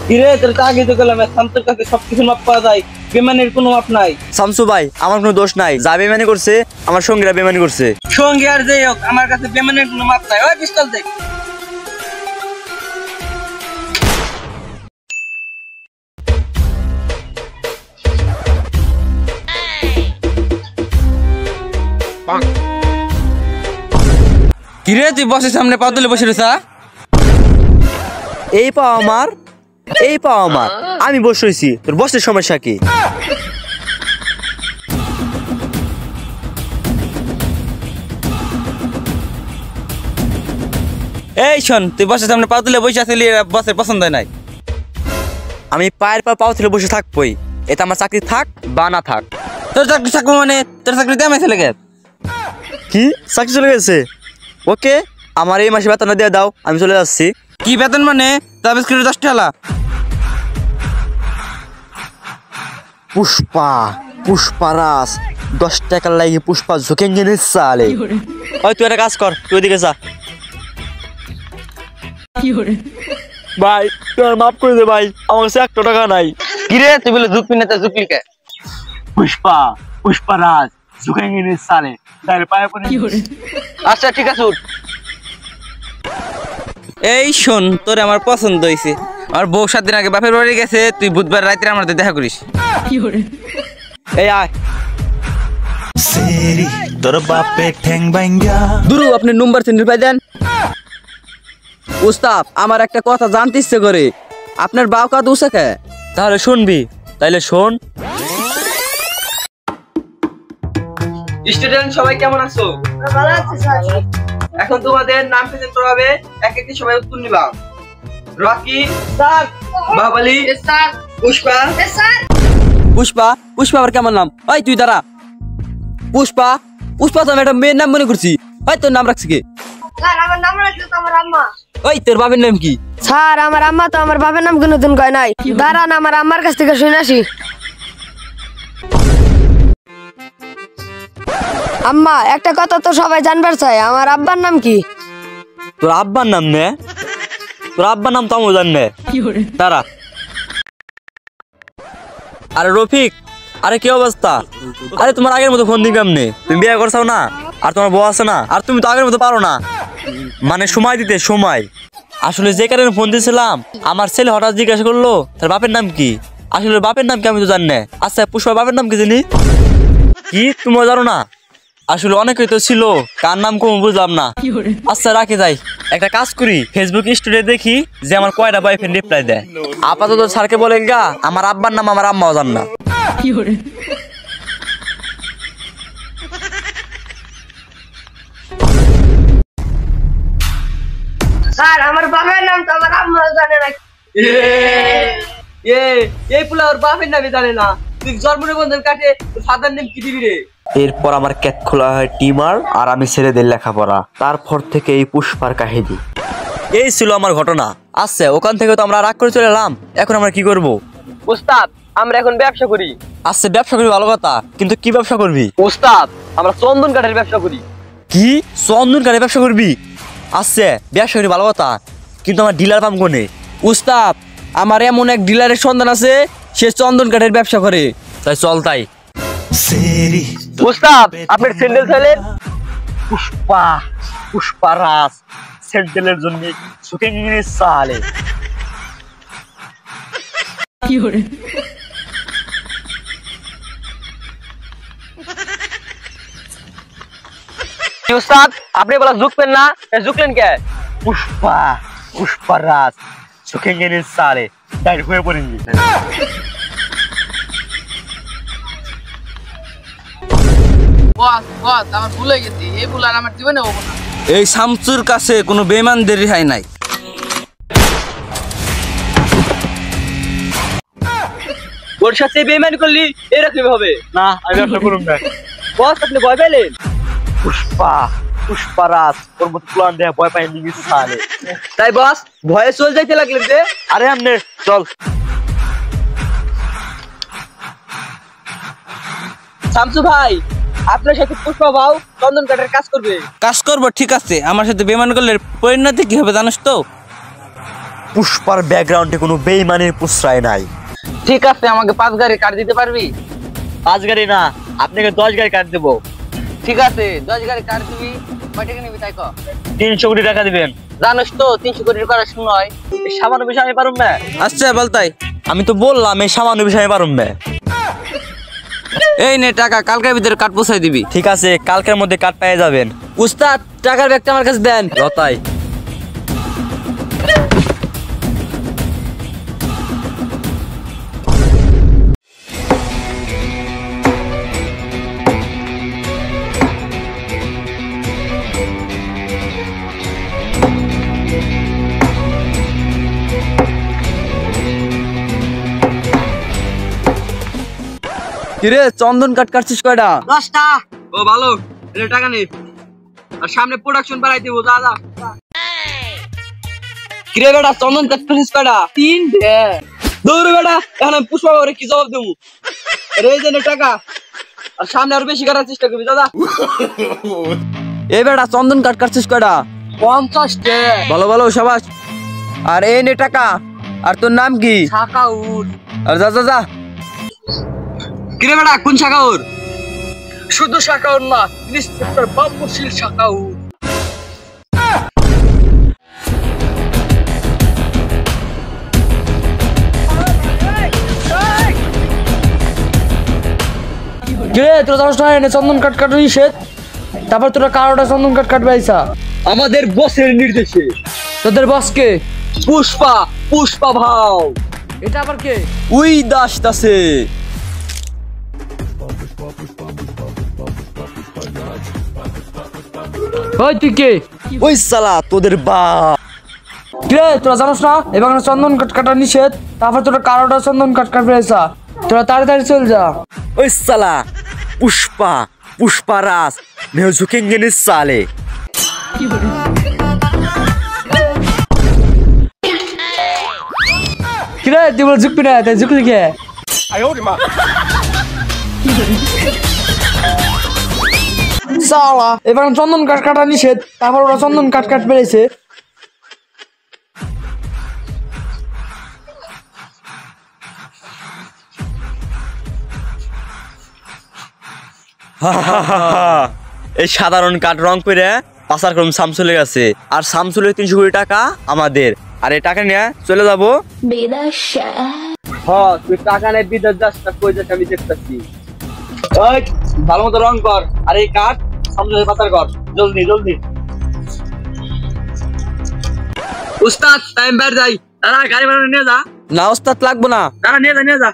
কিরে তোর তো আগে তো গেলাম, শামসুর কাছে সবকিছু মাপ পাওয়া যায়, বেমানের কোনো মাপ নাই। শামসু ভাই আমার কোনো দোষ নাই, যা বেমানি করছে আমার সঙ্গীরা বেমানি করছে। সঙ্গী আর যাই হোক, আমার কাছে বেমানের কোনো মাপ নাই। ওই পিস্তল দেখ। কিরে তুই বসের সামনে পা তুলে বসে রয়েছা? এই পাও আমার, এই পাও আমার, আমি বসে রয়েছি, তোর বসের সমস্যা কি? এই শোন, তুই বসের সামনে পা তুলে বসে আসলি, বসের পছন্দ হয় নাই। আমি পায়ের পা পাও তুলে বসে থাকবই, এটা আমার চাকরি থাক বা না থাক। তোর চাকরি থাকবো মানে তোর চাকরি দিয়ে আমি চলে গেছে। কি চাকরি চলে গেছে? ওকে, আমার এই মাসে বেতন দিয়ে দাও, আমি চলে যাচ্ছি। কি বেতন মানে? তবে 10 টাকা। পুষ্পা, পুষ্পারাজ 10 টাকার লাগে পুষ্পা ঝুঁকে গেলে চালে। ওই তুই একটা কাজ কর, তুই ওইদিকে যা। ভাই তোমার মাফ করে দে ভাই, আমার কাছে 1 টাকা নাই। কিরে তুই বলে ঝুঁকবি না, তা ঝুঁকলি কে? পুষ্পা, পুষ্পারাজ ঝুঁকে গেলে চালে, তার পায়ে পড়ে। আচ্ছা ঠিক আছে উঠ। এই শোন, তোর আমার পছন্দ হয়েছে। আমার বউ 7 দিন আগে বাপের বাড়ি গেছে, তুই বুধবার রাত্রে আমার সাথে দেখা করিস। এই আয়। সেরি তোর বাপে ঠ্যাং ভাঙ্গা। দুরু আপনি নম্বর সেন্টার পাই দেন। উস্তাদ আমার একটা কথা জানতে ইচ্ছে করে, আপনার বাউ কাদ উসাকে? তাহলে শুনবি, তাইলে শোন। স্টুডেন্ট সবাই কেমন আছো? ভালো আছি স্যার। এখন তোমাদের নাম প্রেজেন্ট করা হবে, এক একটি সবাই উত্তর নিবা। রকি স্যার, বাবালি স্যার, পুষ্পা স্যার। পুষ্পা, পুষ্পা আবার কেমন নাম? ওই তুই দাঁড়া। পুষ্পা, পুষ্পা তো আমি একটা মেয়ের নাম মনে করছি। ওই তোর নাম রাখছি কে? স্যার আমার নাম রাখছে তো আমার আম্মা। ওই তোর বাবার নাম কি? স্যার আমার আম্মা তো আমার বাবার নাম কোনোদিন কয় নাই। দাঁড়ান আমার আম্মার কাছ থেকে শুনে আসি। আম্মা একটা কথা তো সবাই জানবার চাই, আমার আব্বার নাম কি? তোর আব্বার নাম নে, তোর আব্বার নাম তো আমি জানি। তারা আরে রফিক, আরে কি অবস্থা? আরে তোমার আগের মতো ফোন দিই কেমনে? তুমি বিয়ে করছাও না, আর তোমার বউ আছে না, আর তুমি তো আগের মতো পারো না, মানে সময় দিতে সময়। আসলে যে কারণে ফোন দিয়েছিলাম, আমার ছেলে হঠাৎ জিজ্ঞাসা করলো তার বাপের নাম কি। আসলে বাপের নাম কি আমি তো জানি না। আচ্ছা পুষ্পার বাপের নাম কি জানি? কি তুমি জানো না? আসলে অনেকেই তো ছিল, কার নাম কম বুঝলাম না। আচ্ছা রাখে যাই, একটা কাজ করি, ফেসবুক স্টোরিতে দেখি যে আমার কয়টা বয়ফ্রেন্ড রিপ্লাই দেয়। আপাতত স্যারকে বলেন গা আমার আব্বার নাম আমার আম্মাও জান না। স্যার আমার বাবার নাম তো আমার আম্মা জানে না। এই পুলা ওর বাপের নামই জানে না, তুই জন্ম নিবন্ধন কাটে ফাদার নেম কি দিবি রে? এরপর আমার ক্যাট খোলা হয় টিমার, আর আমি ছেলেদের লেখাপড়া। তারপর থেকে এই পুষ্পার কাহিনী। এই ছিল আমার ঘটনা। আচ্ছা ওখান থেকে তো আমরা রাগ করে চলে এলাম, এখন আমরা কি করব? উস্তাদ আমরা এখন ব্যবসা করি। আচ্ছা ব্যবসা করবি ভালো কথা, কিন্তু কি ব্যবসা করবি? উস্তাদ আমরা চন্দন কাঠের ব্যবসা করি। কি চন্দন কাঠের ব্যবসা করবি? আচ্ছা ব্যবসা করি ভালো কথা, কিন্তু আমার ডিলার পাম কোনে? উস্তাদ আমার এমন এক ডিলারের সন্ধান আছে, সে চন্দন কাঠের ব্যবসা করে। তাই চল তাই। সেরি উস্তাদ আপনার স্যান্ডেল চাইলেন? পুষ্পা, পুষ্পারাজ স্যান্ডেলের জন্য সুখে নিয়ে চালে। উস্তাদ আপনি বলা ঝুঁকবেন না, ঝুঁকলেন কে? পুষ্পা, পুষ্পারাজ সুখে নিয়ে চালে, ডাইর হয়ে পড়ে গেছে। আমার ভুলে গেছি, এই ভুল আর আমার জীবনে হবো না। এই শামসুর কাছে কোনো বেঈমানদের রেহাই নাই। ওর সাথে বেঈমানি করলি এরকম হবে না, আমি ব্যবসা করুম না। বস আপনি ভয় পেলেন? পুষ্পা, পুষ্পারাজ ওর মতো প্ল্যান দেয়া ভয় পাই নিয়ে চালে। তাই বস ভয়ে চলে যাইতে লাগলেন যে? আরে আমনে চল। শামসু ভাই আপনার সাথে পুষ্পা ভাও চন্দন কাঠের কাজ করবে। কাজ করবো ঠিক আছে, আমার সাথে বেঈমানি করলে পরিণতি কি হবে জানিস তো? পুষ্পার ব্যাকগ্রাউন্ডে কোনো বেইমানের প্রশ্রয় নাই। ঠিক আছে, আমাকে 5 গাড়ি কাট দিতে পারবি? 5 গাড়ি না, আপনাকে 10 গাড়ি কাট দেবো। ঠিক আছে, 10 গাড়ি কাট দিবি। কয় টাকা নিবি তাই কর। 300 কোটি টাকা দিবেন। জানোস তো 300 কোটির করা শুনয়। এই সামান্য বিষয় আমি পারুম না। আচ্ছা বলতাই, আমি তো বললাম এই সামান্য বিষয় আমি পারুম না। এই নে টাকা, কালকের ভিতরে কাঠ পৌঁছাই দিবি। ঠিক আছে, কালকের মধ্যে কাট পেয়ে যাবেন। উস্তাদ, টাকার ব্যাগটা আমার কাছে দেন। লতাই কিরে চন্দন কাঠ কাটছিস কয়টা? 10টা। ও ভালো, এলে টাকা নে। আর সামনে প্রোডাকশন বাড়াই দিব, যা যা। কিরে বেটা, চন্দন কাঠ কাটছিস কয়টা? 3টে। দৌড় বেটা, এখন আমি পুষ্পা বাবুরে কি জবাব দেবো? আরে এই যে নে টাকা, আর সামনে আরো বেশি কাটার চেষ্টা করবি, দাদা। এই বেটা, চন্দন কাঠ কাটছিস কয়টা? 50টে। ভালো ভালো, সাবাস। আর এই নে টাকা। আর তোর নাম কি? শাকাউর। আর যা যা যা। কিরে বেটা, কোন শাখা ওর? শুধু শাকাউর না, ইন্সপেক্টর বাম্বুশীল শাকাউর। কিরে তোরা জানোস না এনে চন্দন কাঠ কাটা নিষেধ, তারপর তোরা কারোটা চন্দন কাঠ কাটবে আইসা? আমাদের বসের নির্দেশে। তোদের বসকে? পুষ্পা, পুষ্পা ভাও। এটা আবার কে? উই দাস দাসে। ওই তুই কে? ওই সালা তোদের বাপ। কিরে তোরা জানোস না এবার চন্দন কাঠ কাটা নিষেধ, তারপর তোরা কারোটা চন্দন কাঠ কাটবে আইসা? তোরা তাড়াতাড়ি চল যা। ওই সালা পুষ্পা, পুষ্পারাজ मैं झुकेंगे नहीं साले। কিরে তুই বলে ঝুঁকবি না, তাই ঝুঁকলি কে? সালা এবার চন্দন কাঠ কাটা নিষেধ, তারপর ওরা চন্দন কাঠ কাট পেরেছে। এই সাধারণ কাঠ রং করে পাচার করুন শামসুলের কাছে, আর শামসুলের 300 কোটি টাকা আমাদের। আর এই টাকা নিয়ে চলে যাবো। হ্যাঁ, তুই টাকা নেই, বিদেশ যাস না, কই যাস আমি দেখতেছি। ওই ভালো মতো রং কর, আর এই কাঠ সামনে পাচার কর, জলদি জলদি। উস্তাদ, টাইম বের যাই। দাদা গাড়ি ভাড়া নিয়ে যা। না উস্তাদ, লাগবো না। দাদা নিয়ে যা, নিয়ে যা।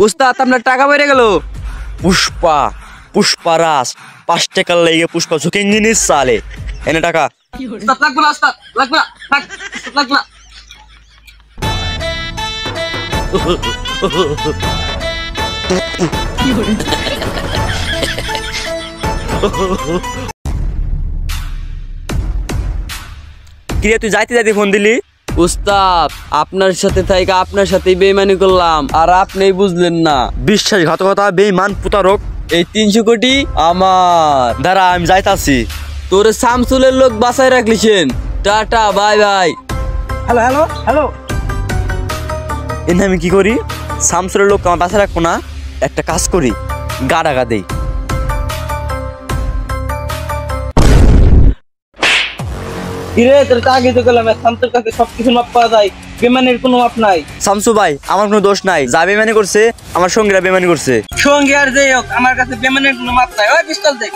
উস্তাদ, আপনার টাকা বেড়ে গেল। পুষ্পা, পুষ্পারাজ 5 টাকা লেগে পুষ্পা ঝুঁকেंगे नहीं साले। এনে টাকা। উস্তাদ, লাগবো না, উস্তাদ লাগবো না, থাক, উস্তাদ, লাগবো না। কিরে তুই যাইতে যাইতে ফোন দিলি? উস্তাদ, আপনার সাথে থাইকা আপনার সাথেই বেইমানি করলাম, আর আপনিই বুঝলেন না। বিশ্বাসঘাতকতা, বেঈমান, প্রতারক। এই 300 কোটি আমার। দাঁড়া আমি যাইতাছি। তোরে শামসুলের লোক বাসায় রাখলিছেন। Tata, bye bye. Hello hello hello. এনে আমি কি করি? শামসুলের লোক আমার বাসায় রাখবো না, একটা কাজ করি, গা ডাকা দেই। কিরে, তোর আগে তো গেলাম, শামসুর কাছে সবকিছু মাপ পাওয়া যায়, বেমানের কোনো মাপ নাই। শামসু ভাই, আমার কোনো দোষ নাই, যা বেমানি করছে আমার সঙ্গীরা বেমানি করছে। সঙ্গে আর যাই হোক, আমার কাছে বেমানের কোনো মাপ নাই। ওই পিস্তল দে।